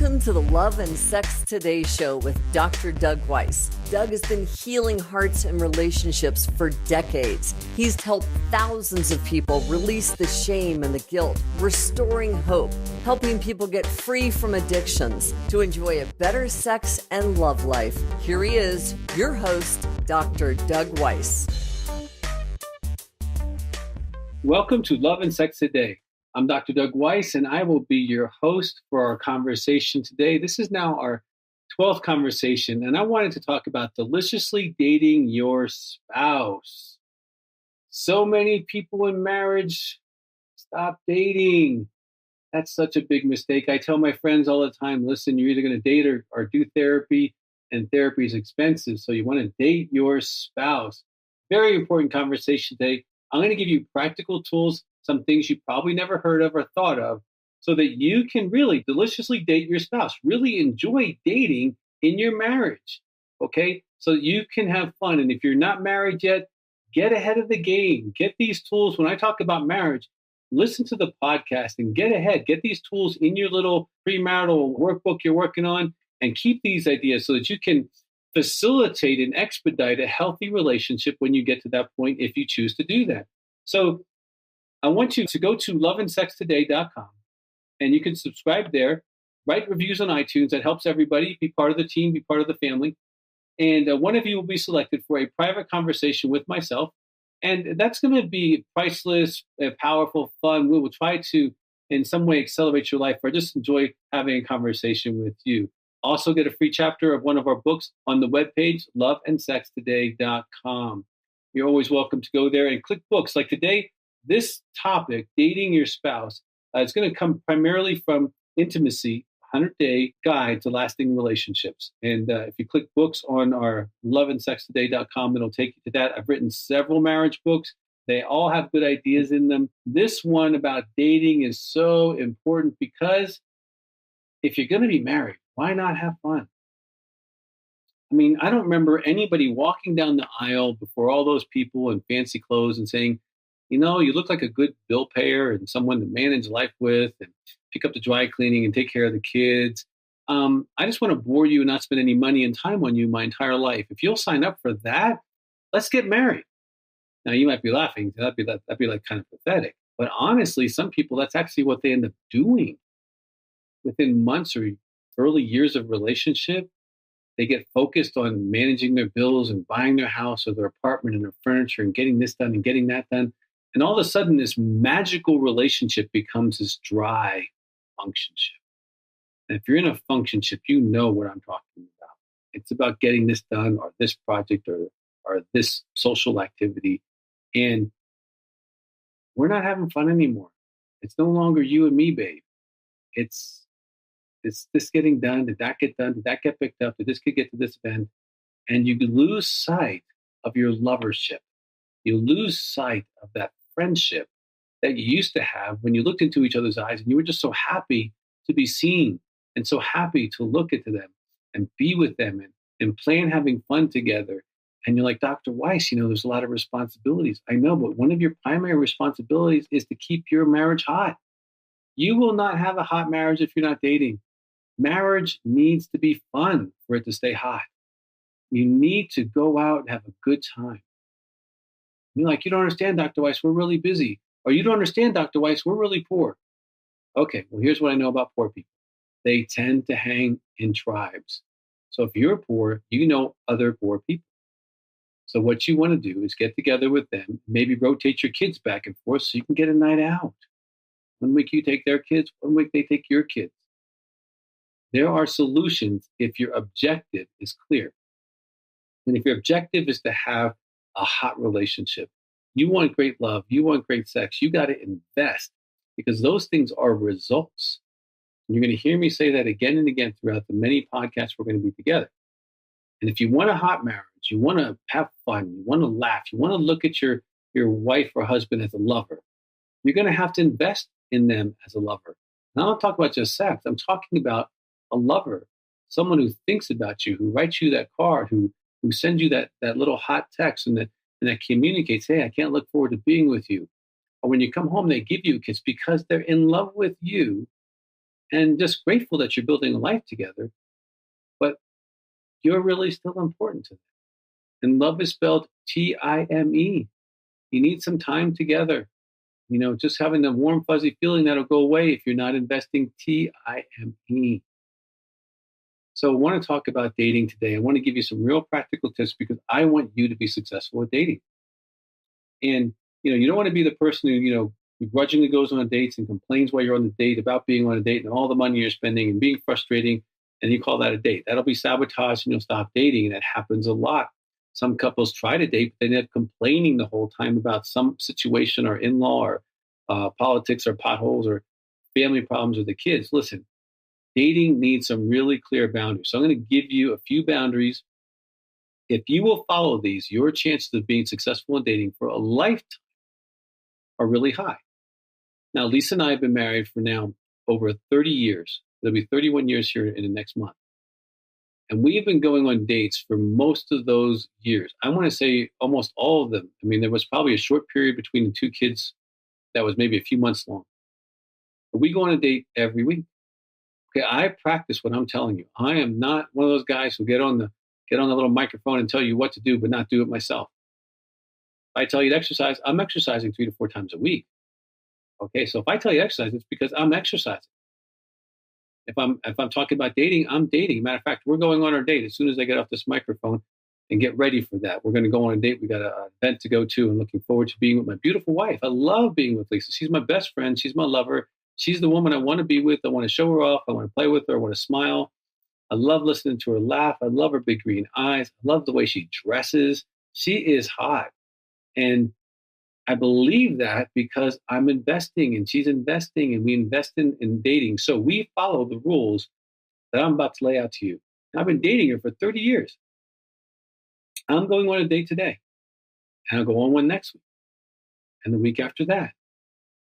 Welcome to the Love and Sex Today show with Dr. Doug Weiss. Doug has been healing hearts and relationships for decades. He's helped thousands of people release the shame and the guilt, restoring hope, helping people get free from addictions to enjoy a better sex and love life. Here he is, your host, Dr. Doug Weiss. Welcome to Love and Sex Today. I'm Dr. Doug Weiss, and I will be your host for our conversation today. This is now our 12th conversation, and I wanted to talk about deliciously dating your spouse. So many people in marriage stop dating. That's such a big mistake. I tell my friends all the time, listen, you're either going to date or do therapy, and therapy is expensive, so you want to date your spouse. Very important conversation today. I'm going to give you practical tools, some things you probably never heard of or thought of, so that you can really deliciously date your spouse, really enjoy dating in your marriage, okay? So that you can have fun. And if you're not married yet, get ahead of the game. Get these tools. When I talk about marriage, listen to the podcast and get ahead. Get these tools in your little premarital workbook you're working on and keep these ideas so that you can facilitate and expedite a healthy relationship when you get to that point if you choose to do that. So I want you to go to loveandsextoday.com and you can subscribe there, write reviews on iTunes. That helps everybody be part of the team, be part of the family. And one of you will be selected for a private conversation with myself. And that's going to be priceless, powerful, fun. We will try to, in some way, accelerate your life or just enjoy having a conversation with you. Also get a free chapter of one of our books on the webpage, loveandsextoday.com. You're always welcome to go there and click books. Like today, this topic, dating your spouse, it's going to come primarily from Intimacy, 100-Day Guide to Lasting Relationships. And if you click books on our loveandsextoday.com, it'll take you to that. I've written several marriage books. They all have good ideas in them. This one about dating is so important because if you're going to be married, why not have fun? I mean, I don't remember anybody walking down the aisle before all those people in fancy clothes and saying, you know, you look like a good bill payer and someone to manage life with and pick up the dry cleaning and take care of the kids. I just want to bore you and not spend any money and time on you my entire life. If you'll sign up for that, let's get married. Now, you might be laughing. That'd be like kind of pathetic. But honestly, some people, that's actually what they end up doing. Within months or early years of relationship, they get focused on managing their bills and buying their house or their apartment and their furniture and getting this done and getting that done. And all of a sudden, this magical relationship becomes this dry functionship. And if you're in a functionship, you know what I'm talking about. It's about getting this done or this project or this social activity. And we're not having fun anymore. It's no longer you and me, babe. It's this getting done? Did that get done? Did that get picked up? Did this kid get to this event? And you lose sight of your lovership. You lose sight of that friendship that you used to have when you looked into each other's eyes and you were just so happy to be seen and so happy to look into them and be with them and plan having fun together. And you're like, Dr. Weiss, you know, there's a lot of responsibilities. I know, but one of your primary responsibilities is to keep your marriage hot. You will not have a hot marriage if you're not dating. Marriage needs to be fun for it to stay hot. You need to go out and have a good time. You're like, you don't understand, Dr. Weiss, we're really busy. Or you don't understand, Dr. Weiss, we're really poor. Okay, well, here's what I know about poor people. They tend to hang in tribes. So if you're poor, you know other poor people. So what you want to do is get together with them, maybe rotate your kids back and forth so you can get a night out. 1 week you take their kids, 1 week they take your kids. There are solutions if your objective is clear. And if your objective is to have a hot relationship, you want great love, you want great sex, you got to invest because those things are results. And you're going to hear me say that again and again throughout the many podcasts we're going to be together. And if you want a hot marriage, you want to have fun, you want to laugh, you want to look at your wife or husband as a lover, you're going to have to invest in them as a lover. And I don't talk about just sex. I'm talking about a lover, someone who thinks about you, who writes you that card, who sends you that little hot text and that communicates, hey, I can't look forward to being with you. Or when you come home, they give you a kiss because they're in love with you and just grateful that you're building a life together. But you're really still important to them. And love is spelled Time. You need some time together. Just having the warm, fuzzy feeling that'll go away if you're not investing Time. So I want to talk about dating today. I want to give you some real practical tips because I want you to be successful at dating. And, you don't want to be the person who, begrudgingly goes on dates and complains while you're on the date about being on a date and all the money you're spending and being frustrating. And you call that a date. That'll be sabotage and you'll stop dating. And that happens a lot. Some couples try to date, but they end up complaining the whole time about some situation or in-law or politics or potholes or family problems with the kids. Listen, dating needs some really clear boundaries. So I'm going to give you a few boundaries. If you will follow these, your chances of being successful in dating for a lifetime are really high. Now, Lisa and I have been married for now over 30 years. It'll be 31 years here in the next month. And we have been going on dates for most of those years. I want to say almost all of them. I mean, there was probably a short period between the two kids that was maybe a few months long. But we go on a date every week. Okay, I practice what I'm telling you. I am not one of those guys who get on the little microphone and tell you what to do, but not do it myself. If I tell you to exercise, I'm exercising 3 to 4 times a week. Okay, so if I tell you to exercise, it's because I'm exercising. If I'm talking about dating, I'm dating. Matter of fact, we're going on our date as soon as I get off this microphone and get ready for that. We're going to go on a date. We got an event to go to and looking forward to being with my beautiful wife. I love being with Lisa. She's my best friend. She's my lover. She's the woman I want to be with. I want to show her off. I want to play with her. I want to smile. I love listening to her laugh. I love her big green eyes. I love the way she dresses. She is hot. And I believe that because I'm investing and she's investing and we invest in dating. So we follow the rules that I'm about to lay out to you. And I've been dating her for 30 years. I'm going on a date today. And I'll go on one next week. And the week after that.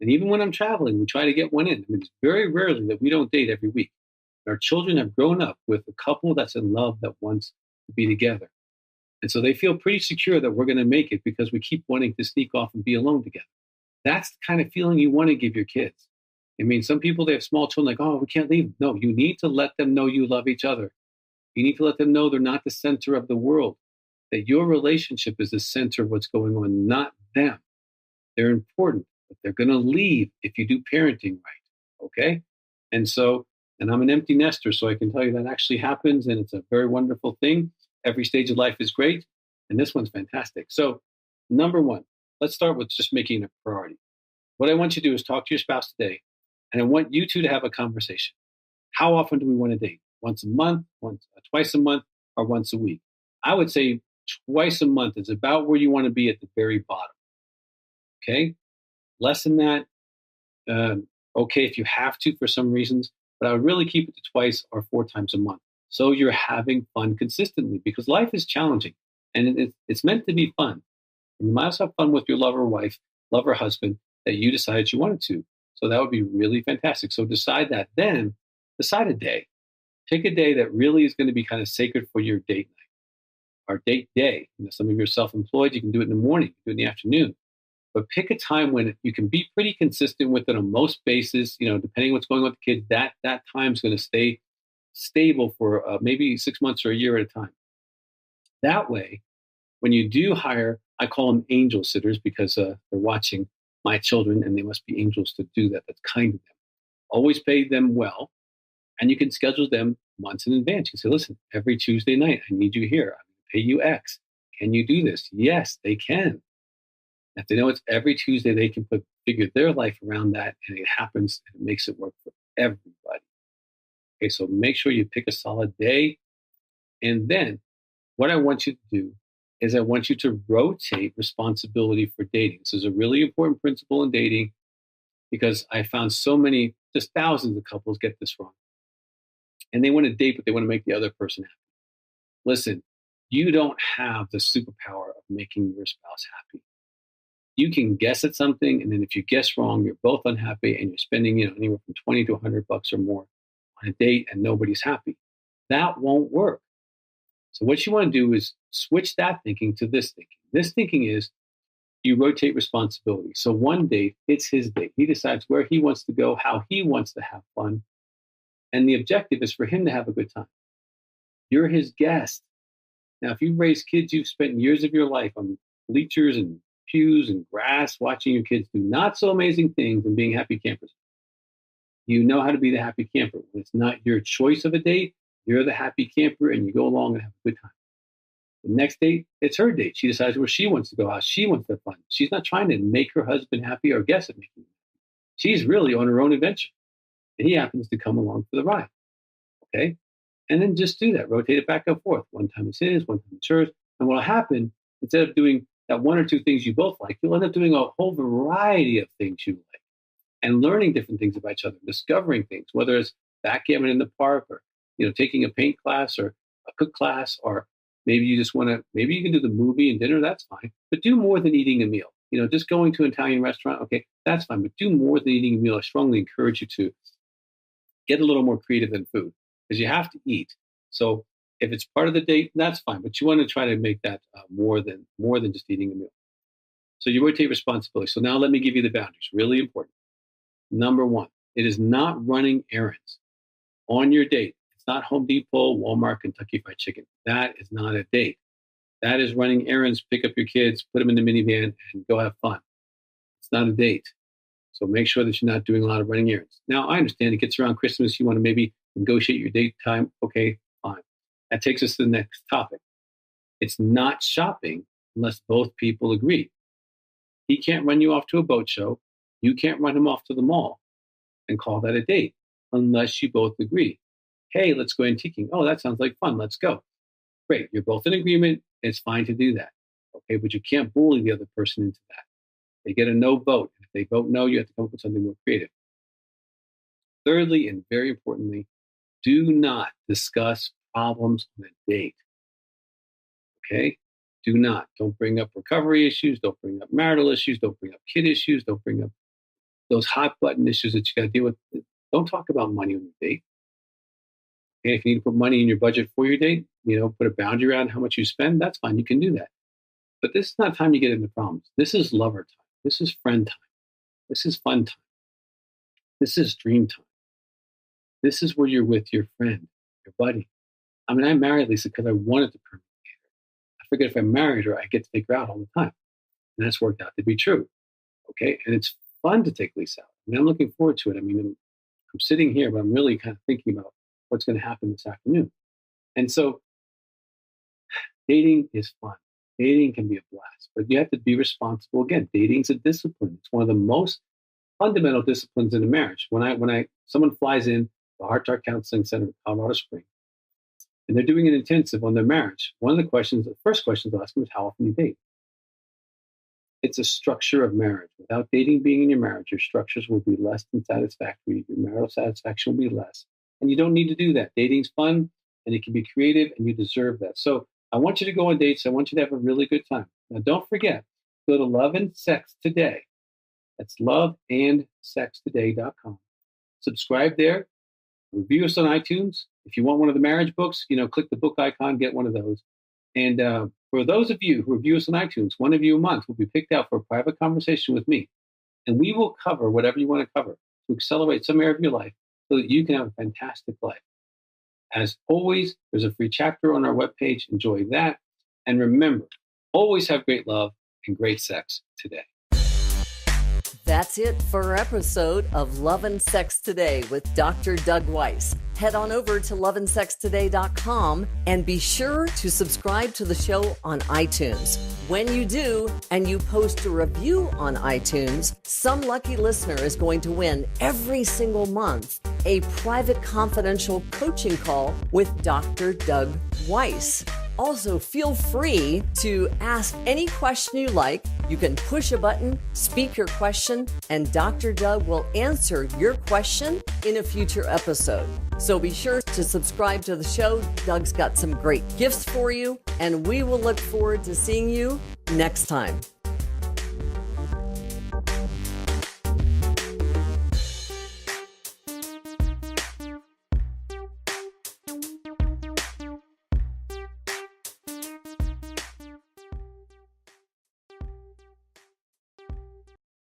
And even when I'm traveling, we try to get one in. I mean, it's very rarely that we don't date every week. Our children have grown up with a couple that's in love that wants to be together. And so they feel pretty secure that we're going to make it because we keep wanting to sneak off and be alone together. That's the kind of feeling you want to give your kids. I mean, some people, they have small children like, oh, we can't leave. No, you need to let them know you love each other. You need to let them know they're not the center of the world, that your relationship is the center of what's going on, not them. They're important, but they're going to leave if you do parenting right. Okay? And I'm an empty nester, so I can tell you that actually happens, and it's a very wonderful thing. Every stage of life is great, and this one's fantastic. So, number one, let's start with just making it a priority. What I want you to do is talk to your spouse today, and I want you two to have a conversation. How often do we want to date? Once a month, twice a month, or once a week? I would say twice a month is about where you want to be at the very bottom. Okay? Less than that, okay if you have to for some reasons, but I would really keep it to twice or 4 times a month. So you're having fun consistently because life is challenging and it's meant to be fun. And you might also have fun with your lover wife, lover husband that you decided you wanted to. So that would be really fantastic. So decide that. Then decide a day. Pick a day that really is going to be kind of sacred for your date night or date day. Some of you are self-employed. You can do it in the morning, you can do it in the afternoon. But pick a time when you can be pretty consistent with it on most bases. Depending on what's going on with the kids, that time's going to stay stable for maybe 6 months or a year at a time. That way, when you do hire, I call them angel sitters because they're watching my children and they must be angels to do that. That's kind of them. Always pay them well. And you can schedule them months in advance. You can say, listen, every Tuesday night, I need you here. I'm going to pay you X. Can you do this? Yes, they can. If they know it's every Tuesday, they can figure their life around that, and it happens, and it makes it work for everybody. Okay, so make sure you pick a solid day. And then what I want you to do is I want you to rotate responsibility for dating. This is a really important principle in dating because I found so many, just thousands of couples get this wrong. And they want to date, but they want to make the other person happy. Listen, you don't have the superpower of making your spouse happy. You can guess at something, and then if you guess wrong, you're both unhappy, and you're spending anywhere from $20 to $100 or more on a date, and nobody's happy. That won't work. So what you want to do is switch that thinking to this thinking. This thinking is you rotate responsibility. So one date, it's his date. He decides where he wants to go, how he wants to have fun. And the objective is for him to have a good time. You're his guest. Now, if you've raised kids, you've spent years of your life on bleachers and pews and grass watching your kids do not so amazing things and being happy campers. You know how to be the happy camper. When it's not your choice of a date, you're the happy camper and you go along and have a good time. The next date, it's her date. She decides where she wants to go, how she wants to have fun. She's not trying to make her husband happy or guess at making him happy. She's really on her own adventure. And he happens to come along for the ride. Okay? And then just do that. Rotate it back and forth. One time it's his, one time it's hers. And what will happen, instead of doing that one or two things you both like, you'll end up doing a whole variety of things you like and learning different things about each other, discovering things, whether it's backgammon in the park or taking a paint class or a cook class, or maybe you just want to, maybe you can do the movie and dinner, that's fine. But do more than eating a meal. Just going to an Italian restaurant, okay, that's fine. But do more than eating a meal. I strongly encourage you to get a little more creative than food because you have to eat. So if it's part of the date, that's fine. But you want to try to make that more than just eating a meal. So you rotate responsibility. So now let me give you the boundaries. Really important. Number one, it is not running errands on your date. It's not Home Depot, Walmart, Kentucky Fried Chicken. That is not a date. That is running errands, pick up your kids, put them in the minivan, and go have fun. It's not a date. So make sure that you're not doing a lot of running errands. Now, I understand it gets around Christmas. You want to maybe negotiate your date time. Okay, fine. That takes us to the next topic. It's not shopping unless both people agree. He can't run you off to a boat show. You can't run him off to the mall and call that a date unless you both agree. Hey, let's go antiquing. Oh, that sounds like fun. Let's go. Great. You're both in agreement. It's fine to do that. Okay, but you can't bully the other person into that. They get a no vote. If they vote no, you have to come up with something more creative. Thirdly, and very importantly, do not discuss problems on a date. Okay? Do not. Don't bring up recovery issues. Don't bring up marital issues. Don't bring up kid issues. Don't bring up those hot button issues that you got to deal with. Don't talk about money on your date. Okay? If you need to put money in your budget for your date, put a boundary around how much you spend, that's fine. You can do that. But this is not time you get into problems. This is lover time. This is friend time. This is fun time. This is dream time. This is where you're with your friend, your buddy. I mean, I married Lisa because I wanted to permanently date her. I figured if I married her, I get to take her out all the time. And that's worked out to be true. Okay. And it's fun to take Lisa out. I mean, I'm looking forward to it. I mean, I'm sitting here, but I'm really kind of thinking about what's going to happen this afternoon. And so dating is fun. Dating can be a blast, but you have to be responsible. Again, dating's a discipline. It's one of the most fundamental disciplines in a marriage. When someone flies in the Heart to Heart Counseling Center in Colorado Springs, and they're doing an intensive on their marriage, the first questions they'll ask them is how often you date. It's a structure of marriage. Without dating being in your marriage, your structures will be less than satisfactory. Your marital satisfaction will be less. And you don't need to do that. Dating's fun, and it can be creative, and you deserve that. So I want you to go on dates. I want you to have a really good time. Now, don't forget, go to Love and Sex Today. That's loveandsextoday.com. Subscribe there. Review us on iTunes. If you want one of the marriage books, click the book icon, get one of those. And for those of you who review us on iTunes, one of you a month will be picked out for a private conversation with me. And we will cover whatever you want to cover to accelerate some area of your life so that you can have a fantastic life. As always, there's a free chapter on our webpage. Enjoy that. And remember, always have great love and great sex today. That's it for our episode of Love and Sex Today with Dr. Doug Weiss. Head on over to loveandsextoday.com and be sure to subscribe to the show on iTunes. When you do, and you post a review on iTunes, some lucky listener is going to win every single month a private confidential coaching call with Dr. Doug Weiss. Also, feel free to ask any question you like. You can push a button, speak your question, and Dr. Doug will answer your question in a future episode. So be sure to subscribe to the show. Doug's got some great gifts for you, and we will look forward to seeing you next time.